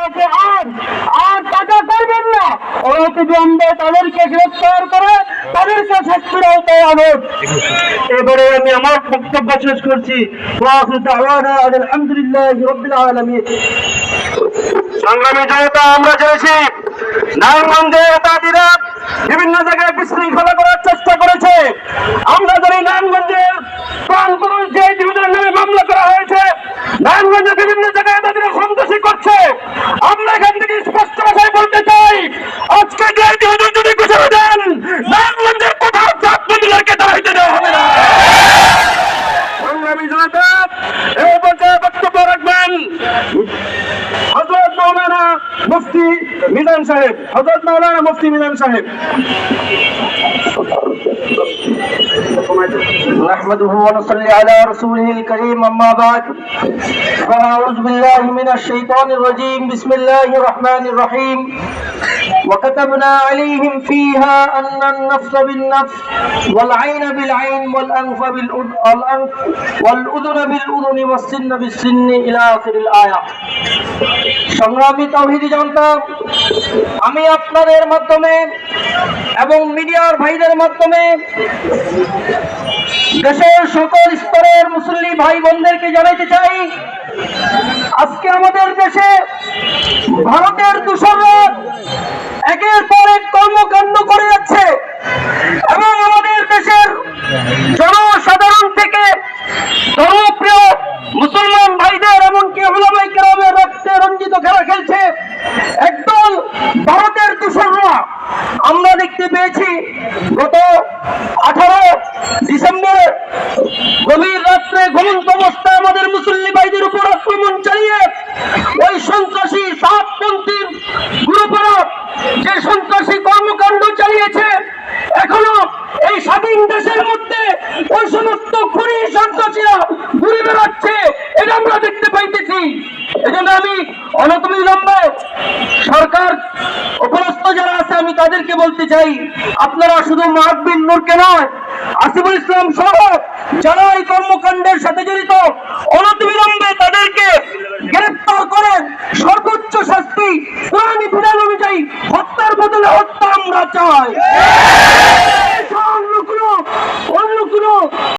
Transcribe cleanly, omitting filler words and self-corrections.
তাদেরকে আর টাকা করবেন না, অনতিবিলম্বে তাদেরকে গ্রেফতার করে তাদেরকে শাস্তির আওতায় আনুন। এবারে আমি আমার বক্তব্য শেষ করছি। আলহামদুলিল্লাহি রাব্বিল আলামিন। সংগ্রামী জনতা, আমরা জেনেছি নারায়ণগঞ্জে নেতাজিরা বিভিন্ন জায়গায় বিশৃঙ্খলা করার চেষ্টা করেছে। আমরা জানি নারায়ণগঞ্জের প্রাণপুরুষ যে ডিভিশনের নামে মামলা করা হয়েছে, নারায়ণগঞ্জে বিভিন্ন জায়গায় তাদেরকে সন্ত্রাসী করছে। আমরা এখান থেকে স্পষ্ট ভাষায় বলতে চাই, আজকে যে ডিভিশন যদি ঘোষণা দেন, নারায়ণগঞ্জের কোথাও ছাত্রলীগকে দাঁড়াইতে দেওয়া হবে না। সংগ্রামী জনতা, এই পর্যায়ে বক্তব্য রাখবেন হযরত মাওলানা মুফতি মিজান সাহেব। হযরত মাওলানা মুফতি মিজান সাহেব। نحمده ونصلي على رسوله الكريم أما بعد فأعوذ بالله من الشيطان الرجيم بسم الله الرحمن الرحيم وكتبنا عليهم فيها أن النفس بالنفس والعين بالعين والأنف بالأنف والأذن بالأذن والسن بالسن إلى آخر الآية। সংগ্রামী তাওহীদি জনতা, আমি আপনাদের মাধ্যমে এবং মিডিয়ার ভাইদের মাধ্যমে দেশের সকল স্তরের মুসলিম ভাই বোনদেরকে জানাতে চাই, আজকে আমাদের দেশে ভারতের দূষণরা একের পর এক কর্মকাণ্ড করে যাচ্ছে এবং আমাদের দেশের জনসাধারণ থেকে ধর্মপ্রিয় মুসলমান ভাইদের এমনকি উলামায়ে কেরামের রক্তে রঞ্জিত খেলা খেলছে একদল ভারতের দূষণরা। আমরা দেখতে পেয়েছি গত 18 ডিসেম্বর গভীর রাত্রে ঘুমন্ত অবস্থায় আমাদের মুসলিম ভাইদের উপর আক্রমণ চালিয়ে ওই সন্ত্রাসী সাতপন্থীর গ্রুপেরা যে সন্ত্রাসী কর্মকাণ্ড চালিয়েছে, এখনো এই স্বাধীন দেশের মধ্যে ওই সমস্ত খুনি সন্ত্রাসীরা ঘুরে বেড়াচ্ছে, এটা আমরা দেখতে পাইতেছি। এজন্য আমি অনতিবিলম্বে সরকার উপরস্থ যারা আছে আমি তাদেরকে বলতে চাই, আপনারা শুধু মাহবুব বিন নূরকে নয়, আসিফুল ইসলাম সহ যারা এই কর্মকাণ্ডের সাথে জড়িত, অনতিবিলম্বে তাদেরকে গ্রেফতার করেন। সর্বোচ্চ শাস্তি কোরআনী বিধান অনুযায়ী হত্যার বদলে হত্যা আমরা চাই।